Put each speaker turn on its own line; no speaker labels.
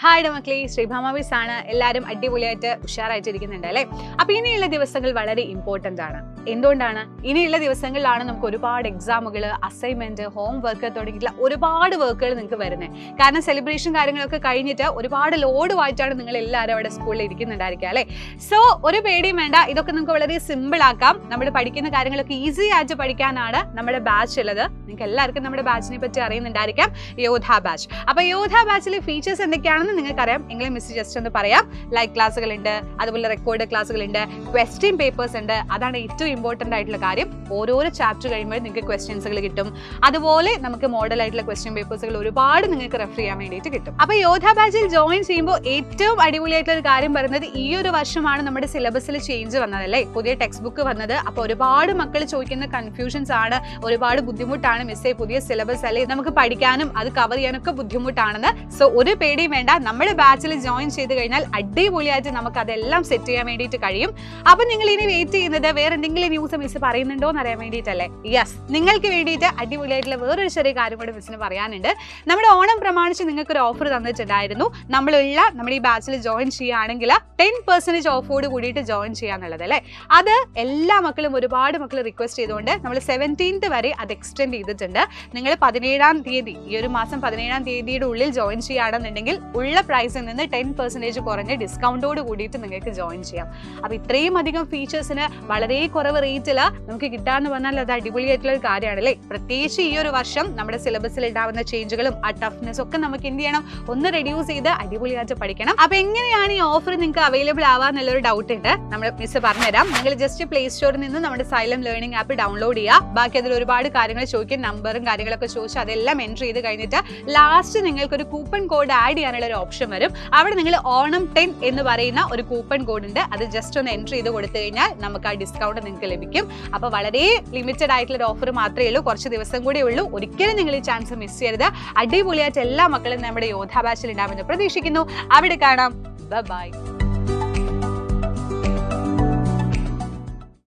Hi മക്കളെ, Sreebhama miss ആണ്. എല്ലാവരും അടിപൊളിയായിട്ട് ഉഷാറായിട്ടിരിക്കുന്നുണ്ട് അല്ലേ? അപ്പൊ ഇനിയുള്ള ദിവസങ്ങൾ വളരെ ഇമ്പോർട്ടന്റ് ആണ്. എന്തുകൊണ്ടാണ്? ഇനിയുള്ള ദിവസങ്ങളിലാണ് നമുക്ക് ഒരുപാട് എക്സാമുകൾ, അസൈൻമെന്റ്, ഹോം വർക്ക് തുടങ്ങിയിട്ടുള്ള ഒരുപാട് വർക്കുകൾ നിങ്ങൾക്ക് വരുന്നത്. കാരണം സെലിബ്രേഷൻ കാര്യങ്ങളൊക്കെ കഴിഞ്ഞിട്ട് ഒരുപാട് ലോഡുമായിട്ടാണ് നിങ്ങൾ എല്ലാവരും അവിടെ സ്കൂളിൽ ഇരിക്കുന്നുണ്ടായിരിക്കുക അല്ലേ? സോ ഒരു പേടിയും വേണ്ട, ഇതൊക്കെ നിങ്ങൾക്ക് വളരെ സിമ്പിൾ ആക്കാം. നമ്മൾ പഠിക്കുന്ന കാര്യങ്ങളൊക്കെ ഈസി ആയിട്ട് പഠിക്കാനാണ് നമ്മുടെ ബാച്ച് ഉള്ളത്. നിങ്ങൾക്ക് എല്ലാവർക്കും നമ്മുടെ ബാച്ചിനെ പറ്റി അറിയുന്നുണ്ടായിരിക്കാം, യോധ ബാച്ച്. അപ്പൊ യോധ ബാച്ചിലെ ഫീച്ചേഴ്സ് എന്തൊക്കെയാണെന്ന് നിങ്ങൾക്കറിയാം. എങ്കിലും മിസ് ജസ്റ്റ് ഒന്ന് പറയാം. ലൈവ് ക്ലാസ്സുകൾ ഉണ്ട്, അതുപോലെ റെക്കോർഡ് ക്ലാസ്സുകൾ ഉണ്ട്, ക്വസ്റ്റ്യൻ പേപ്പേഴ്സ് ഉണ്ട്. അതാണ് ഏറ്റവും ഇമ്പോർട്ടന്റ് ആയിട്ടുള്ള കാര്യം. ഓരോരോ ചാപ്റ്റർ കഴിയുമ്പോൾ നിങ്ങൾക്ക് ക്വസ്റ്റ്യൻസുകൾ കിട്ടും. അതുപോലെ നമുക്ക് മോഡൽ ആയിട്ടുള്ള ക്വസ്റ്റ്യൻ പേപ്പേഴ്സുകൾ ഒരുപാട് നിങ്ങൾക്ക് റെഫർ ചെയ്യാൻ വേണ്ടിയിട്ട് കിട്ടും. അപ്പൊ യോധ ബാച്ചിൽ ജോയിൻ ചെയ്യുമ്പോൾ ഏറ്റവും അടിപൊളിയായിട്ടുള്ള ഒരു കാര്യം പറയുന്നത്, ഈ ഒരു വർഷമാണ് നമ്മുടെ സിലബസിൽ ചേഞ്ച് വന്നതല്ലേ, പുതിയ ടെക്സ്റ്റ് ബുക്ക് വന്നത്. അപ്പൊ ഒരുപാട് മക്കൾ ചോദിക്കുന്ന കൺഫ്യൂഷൻസ് ആണ്, ഒരുപാട് ബുദ്ധിമുട്ടാണ് മിസ്സേ, പുതിയ സിലബസ് അല്ലേ, നമുക്ക് പഠിക്കാനും അത് കവർ ചെയ്യാനൊക്കെ ബുദ്ധിമുട്ടാണെന്ന്. സോ ഒരു പേടിയും വേണ്ട, നമ്മുടെ ബാച്ചിൽ ജോയിൻ ചെയ്ത് കഴിഞ്ഞാൽ അടിപൊളിയായിട്ട് നമുക്ക് അതെല്ലാം സെറ്റ് ചെയ്യാൻ വേണ്ടിയിട്ട് കഴിയും. അപ്പൊ നിങ്ങൾ ഇനി വെയിറ്റ് ചെയ്യുന്നത് വേറെ എന്തെങ്കിലും ന്യൂസ് മിസ് പറയുന്നുണ്ടോ എന്ന് അറിയാൻ വേണ്ടിയിട്ടല്ലേ? യെസ്, നിങ്ങൾക്ക് വേണ്ടിയിട്ട് അടിപൊളിയായിട്ടുള്ള വേറൊരു ചെറിയ കാര്യം കൂടെ മിസ്സിന് പറയാനുണ്ട്. നമ്മുടെ ഓണം പ്രമാണിച്ച് നിങ്ങൾക്ക് ഒരു ഓഫർ തന്നിട്ടുണ്ടായിരുന്നു. നമ്മുടെ ഈ ബാച്ചിൽ ജോയിൻ ചെയ്യുകയാണെങ്കിൽ 10% ഓഫോട് കൂടിയിട്ട് ജോയിൻ ചെയ്യാന്നുള്ളത് അല്ലേ. അത് എല്ലാ മക്കളും, ഒരുപാട് മക്കൾ റിക്വസ്റ്റ് ചെയ്തുകൊണ്ട് നമ്മൾ 17th വരെ അത് എക്സ്റ്റെൻഡ് ചെയ്തിട്ടുണ്ട്. നിങ്ങൾ 17ാം തീയതി, ഈ ഒരു മാസം 17ാം തീയതിയുടെ ഉള്ളിൽ ജോയിൻ ചെയ്യുകയാണെന്നുണ്ടെങ്കിൽ ഉള്ള പ്രൈസിൽ നിന്ന് 10% കുറഞ്ഞ ഡിസ്കൗണ്ടോട് കൂടിയിട്ട് നിങ്ങൾക്ക് ജോയിൻ ചെയ്യാം. അപ്പൊ ഇത്രയും അധികം ഫീച്ചേഴ്സിന് വളരെ കുറവ് റേറ്റിൽ നമുക്ക് കിട്ടാന്ന് പറഞ്ഞാൽ അത് അടിപൊളിയായിട്ടുള്ള ഒരു കാര്യമാണ് അല്ലേ. പ്രത്യേകിച്ച് ഈ ഒരു വർഷം നമ്മുടെ സിലബസിൽ ഉണ്ടാവുന്ന ചേഞ്ചുകളും ആ ടഫ്നെസ് ഒക്കെ നമുക്ക് എന്ത് ചെയ്യണം, ഒന്ന് റെഡ്യൂസ് ചെയ്ത് അടിപൊളിയായിട്ട് പഠിക്കണം. അപ്പൊ എങ്ങനെയാണ് ഈ ഓഫർ നിങ്ങൾക്ക് അവൈലബിൾ ആവാന്നുള്ളൊരു ഡൗട്ട് ഉണ്ട്. നമ്മൾ മിസ് പറഞ്ഞുതരാം. നിങ്ങൾ ജസ്റ്റ് പ്ലേ സ്റ്റോറിൽ നിന്ന് നമ്മുടെ സൈലം ലേണിംഗ് ആപ്പ് ഡൗൺലോഡ് ചെയ്യുക. ബാക്കി അതിൽ ഒരുപാട് കാര്യങ്ങൾ ചോദിക്കും, നമ്പറും കാര്യങ്ങളൊക്കെ ചോദിച്ചാൽ അതെല്ലാം എൻട്രി ചെയ്ത് കഴിഞ്ഞിട്ട് ലാസ്റ്റ് നിങ്ങൾക്ക് ഒരു കൂപ്പൺ കോഡ് ആഡ് ചെയ്യാനുള്ള ഒരു ഓപ്ഷൻ വരും. അവിടെ നിങ്ങൾ ഓണം 10 എന്ന് പറയുന്ന ഒരു കൂപ്പൺ കോഡ് ഉണ്ട്. അത് ജസ്റ്റ് ഒന്ന് എൻട്രി ചെയ്ത് കൊടുത്തു കഴിഞ്ഞാൽ നമുക്ക് ആ ഡിസ്കൗണ്ട് നിങ്ങൾക്ക് ലഭിക്കും. അപ്പൊ വളരെ ലിമിറ്റഡ് ആയിട്ടുള്ള ഒരു ഓഫർ മാത്രമേ ഉള്ളൂ, കുറച്ച് ദിവസം കൂടെ ഉള്ളൂ. ഒരിക്കലും നിങ്ങൾ ഈ ചാൻസ് മിസ് ചെയ്യരുത്. അടിപൊളിയായിട്ട് എല്ലാ മക്കളും നമ്മുടെ യോധ ബാച്ചിൽ ഉണ്ടാവുമെന്ന് പ്രതീക്ഷിക്കുന്നു. അവിടെ കാണാം. ബൈ.